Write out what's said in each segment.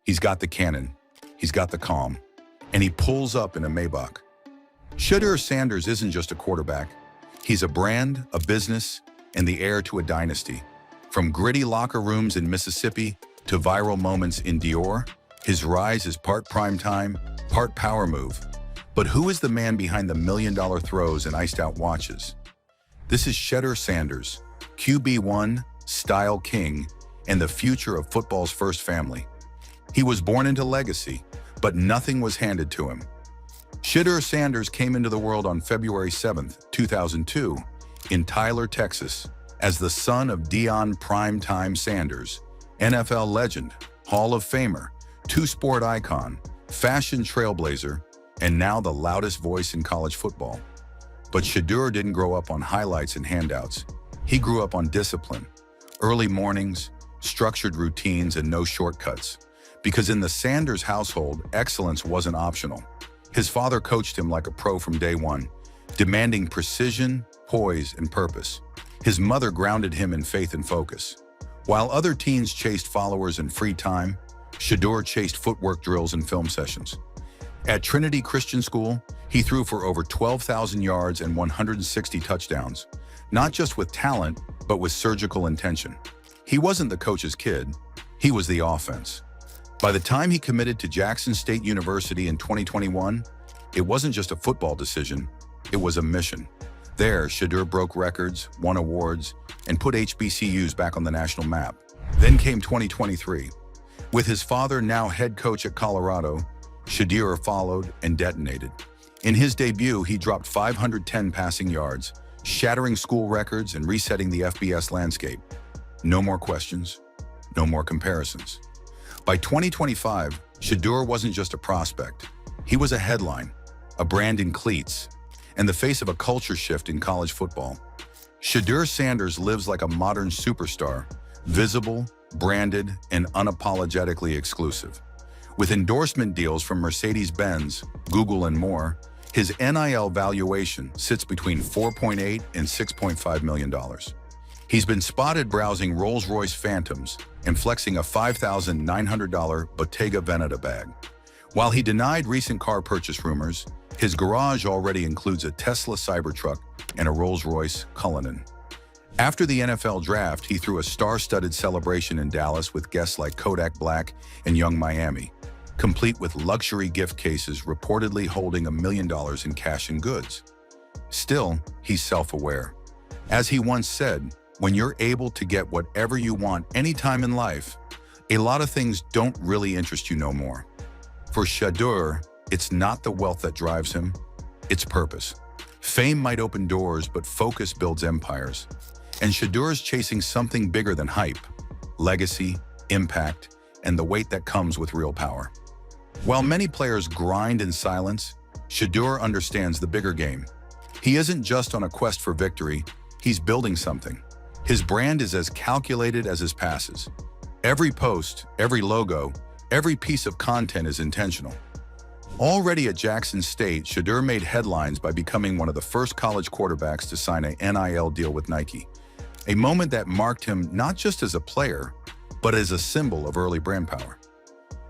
He's got the cannon, he's got the calm, and he pulls up in a Maybach. Shedeur Sanders isn't just a quarterback. He's a brand, a business, and the heir to a dynasty. From gritty locker rooms in Mississippi to viral moments in Dior, his rise is part primetime, part power move. But who is the man behind the million-dollar throws and iced-out watches? This is Shedeur Sanders, QB1, style king, and the future of football's first family. He was born into legacy, but nothing was handed to him. Shedeur Sanders came into the world on February 7, 2002, in Tyler, Texas, as the son of Deion Primetime Sanders, NFL legend, Hall of Famer, two-sport icon, fashion trailblazer, and now the loudest voice in college football. But Shedeur didn't grow up on highlights and handouts. He grew up on discipline, early mornings, structured routines, and no shortcuts. Because in the Sanders household, excellence wasn't optional. His father coached him like a pro from day one, demanding precision, poise, and purpose. His mother grounded him in faith and focus. While other teens chased followers and free time, Shedeur chased footwork drills and film sessions. At Trinity Christian School, he threw for over 12,000 yards and 160 touchdowns, not just with talent, but with surgical intention. He wasn't the coach's kid, he was the offense. By the time he committed to Jackson State University in 2021, it wasn't just a football decision, it was a mission. There, Shedeur broke records, won awards, and put HBCUs back on the national map. Then came 2023. With his father now head coach at Colorado, Shedeur followed and detonated. In his debut, he dropped 510 passing yards, shattering school records and resetting the FBS landscape. No more questions, no more comparisons. By 2025, Shedeur wasn't just a prospect. He was a headline, a brand in cleats, and the face of a culture shift in college football. Shedeur Sanders lives like a modern superstar, visible, branded, and unapologetically exclusive. With endorsement deals from Mercedes-Benz, Google, and more, his NIL valuation sits between $4.8 and $6.5 million. He's been spotted browsing Rolls-Royce Phantoms and flexing a $5,900 Bottega Veneta bag. While he denied recent car purchase rumors, his garage already includes a Tesla Cybertruck and a Rolls-Royce Cullinan. After the NFL draft, he threw a star-studded celebration in Dallas with guests like Kodak Black and Young Miami, complete with luxury gift cases reportedly holding $1 million in cash and goods. Still, he's self-aware. As he once said, when you're able to get whatever you want anytime in life, a lot of things don't really interest you no more. For Shedeur, it's not the wealth that drives him, it's purpose. Fame might open doors, but focus builds empires. And Shedeur's chasing something bigger than hype, legacy, impact, and the weight that comes with real power. While many players grind in silence, Shedeur understands the bigger game. He isn't just on a quest for victory, he's building something. His brand is as calculated as his passes. Every post, every logo, every piece of content is intentional. Already at Jackson State, Shedeur made headlines by becoming one of the first college quarterbacks to sign an NIL deal with Nike, a moment that marked him not just as a player, but as a symbol of early brand power.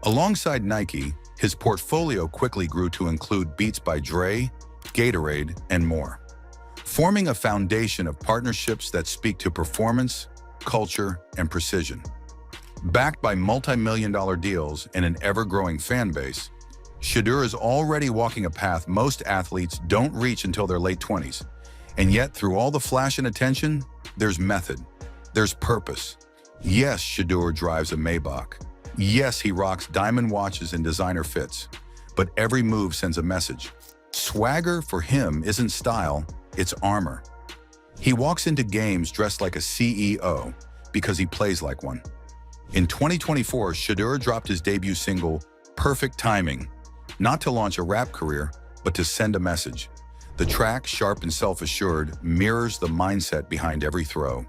Alongside Nike, his portfolio quickly grew to include beats by Dre, Gatorade, and more, forming a foundation of partnerships that speak to performance, culture, and precision. Backed by multi-million-dollar deals and an ever-growing fan base, Shedeur is already walking a path most athletes don't reach until their late 20s. And yet, through all the flash and attention, there's method, there's purpose. Yes, Shedeur drives a Maybach. Yes, he rocks diamond watches and designer fits. But every move sends a message. Swagger for him isn't style, it's armor. He walks into games dressed like a CEO because he plays like one. In 2024, Shedeur dropped his debut single, Perfect Timing, not to launch a rap career, but to send a message. The track, sharp and self-assured, mirrors the mindset behind every throw.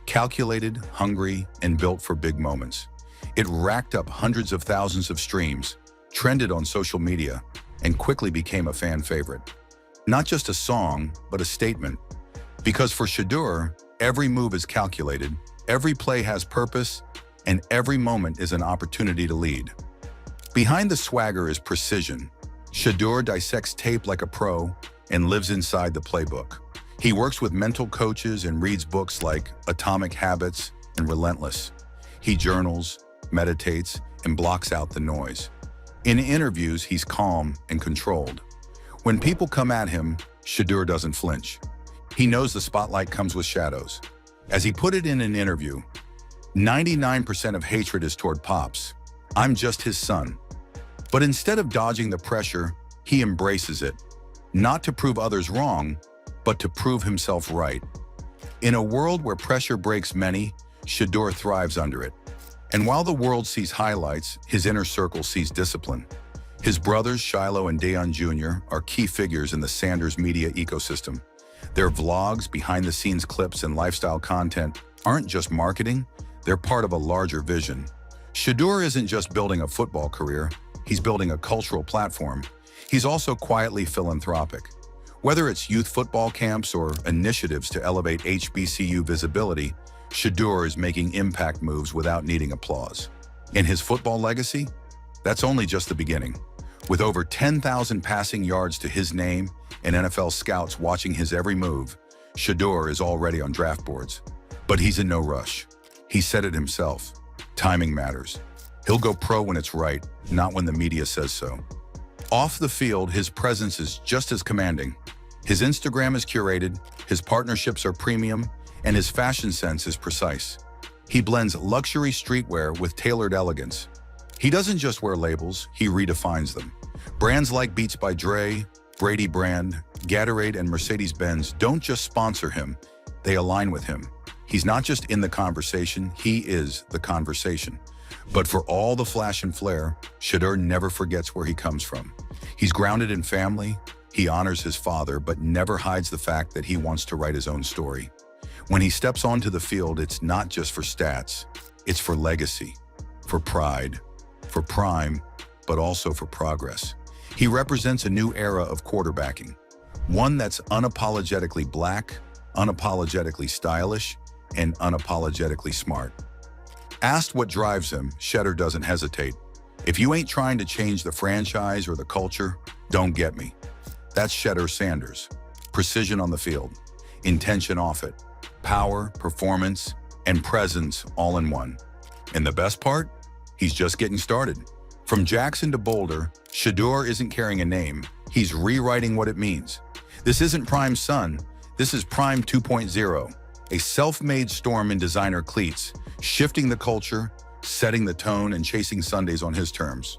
Calculated, hungry, and built for big moments. It racked up hundreds of thousands of streams, trended on social media, and quickly became a fan favorite. Not just a song, but a statement. Because for Shedeur, every move is calculated, every play has purpose, and every moment is an opportunity to lead. Behind the swagger is precision. Shedeur dissects tape like a pro and lives inside the playbook. He works with mental coaches and reads books like Atomic Habits and Relentless. He journals, meditates, and blocks out the noise. In interviews, he's calm and controlled. When people come at him, Shedeur doesn't flinch. He knows the spotlight comes with shadows. As he put it in an interview, 99% of hatred is toward Pops. I'm just his son. But instead of dodging the pressure, he embraces it. Not to prove others wrong, but to prove himself right. In a world where pressure breaks many, Shedeur thrives under it. And while the world sees highlights, his inner circle sees discipline. His brothers, Shiloh and Dayon Jr., are key figures in the Sanders media ecosystem. Their vlogs, behind-the-scenes clips, and lifestyle content aren't just marketing, they're part of a larger vision. Shedeur isn't just building a football career, he's building a cultural platform. He's also quietly philanthropic. Whether it's youth football camps or initiatives to elevate HBCU visibility, Shedeur is making impact moves without needing applause. In his football legacy, that's only just the beginning. With over 10,000 passing yards to his name and NFL scouts watching his every move, Shedeur is already on draft boards. But he's in no rush. He said it himself. Timing matters. He'll go pro when it's right, not when the media says so. Off the field, his presence is just as commanding. His Instagram is curated, his partnerships are premium, and his fashion sense is precise. He blends luxury streetwear with tailored elegance. He doesn't just wear labels, he redefines them. Brands like Beats by Dre, Brady Brand, Gatorade, and Mercedes-Benz don't just sponsor him, they align with him. He's not just in the conversation, he is the conversation. But for all the flash and flair, Shedeur never forgets where he comes from. He's grounded in family, he honors his father, but never hides the fact that he wants to write his own story. When he steps onto the field, it's not just for stats, it's for legacy, for pride, for prime, but also for progress. He represents a new era of quarterbacking, one that's unapologetically black, unapologetically stylish, and unapologetically smart. Asked what drives him, Shedeur doesn't hesitate. If you ain't trying to change the franchise or the culture, don't get me. That's Shedeur Sanders. Precision on the field, intention off it, power, performance, and presence all in one. And the best part? He's just getting started. From Jackson to Boulder, Shedeur isn't carrying a name, he's rewriting what it means. This isn't Prime's son, this is Prime 2.0, a self-made storm in designer cleats, shifting the culture, setting the tone, and chasing Sundays on his terms.